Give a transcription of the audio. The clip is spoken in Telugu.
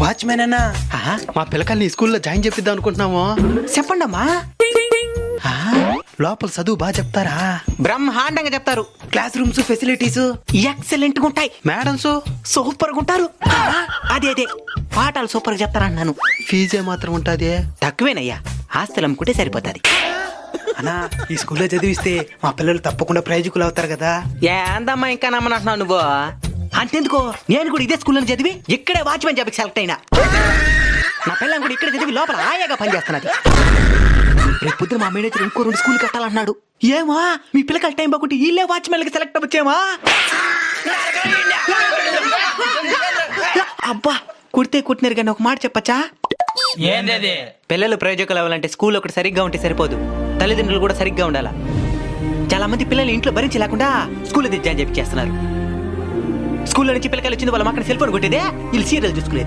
వాచ్మెన్ అన్నా మా పిల్లకాయల్ని స్కూల్లో జాయిన్ చేపిద్దాం అనుకుంటున్నాము. చెప్పండి అమ్మా. లోపల చదువు బాగా చెప్తారా? బ్రహ్మాండంగా చెప్తారు. క్లాస్ రూమ్స్ ఫెసిలిటీస్ ఎక్సలెంట్ గా ఉంటాయి. మేడమ్స్ సూపర్ గా ఉంటారు. అదే పాఠాలు సూపర్ గా చెప్తారన్నాను. ఫీజే మాత్రం ఉంటది. తక్కువేనయ్యా, ఆస్తులు అమ్ముకుంటే సరిపోతుంది. అన్నా ఈ స్కూల్లో చదివిస్తే మా పిల్లలు తప్పకుండా ప్రయోజకులు అవుతారు కదా. ఏందమ్మా ఇంకా నమ్మనంటున్నావు నువ్వు? అంతెందుకో, నేను కూడా ఇదే స్కూల్లో చదివి ఇక్కడే వాచ్మెన్ జాబ్కి సెలెక్ట్ అయినా. నా పిల్లలు కూడా ఇక్కడ చదివి లోపల ఆయాగా పనిచేస్తున్నది. రేపు పొద్దున మా మేనేజర్ ఇంకో 2 స్కూల్ కట్టాలన్నాడు. ఏమా మీ పిల్లకాయలు టైం బాగుంటే వీళ్ళే వాచ్మెన్ కి సెలెక్ట్ అవ్వచ్చేమా? అబ్బా కుడితే కుట్టినారు కానీ ఒక మాట చెప్పచ్చా? ఏంది? పిల్లలు ప్రయోజకులు అవ్వాలంటే స్కూల్ ఒకటి సరిగ్గా ఉంటే సరిపోదు, తల్లిదండ్రులు కూడా సరిగ్గా ఉండాలా. చాలా మంది పిల్లలు ఇంట్లో భరించి లేకుండా స్కూల్లో జాయిన్ చేస్తున్నారు. స్కూల్లో నుంచి పిల్లకాయలు వచ్చింది వాళ్ళ అక్కడ సెల్ ఫోన్ కొట్టేదే, వీళ్ళు సీరియల్ చూసుకునేది.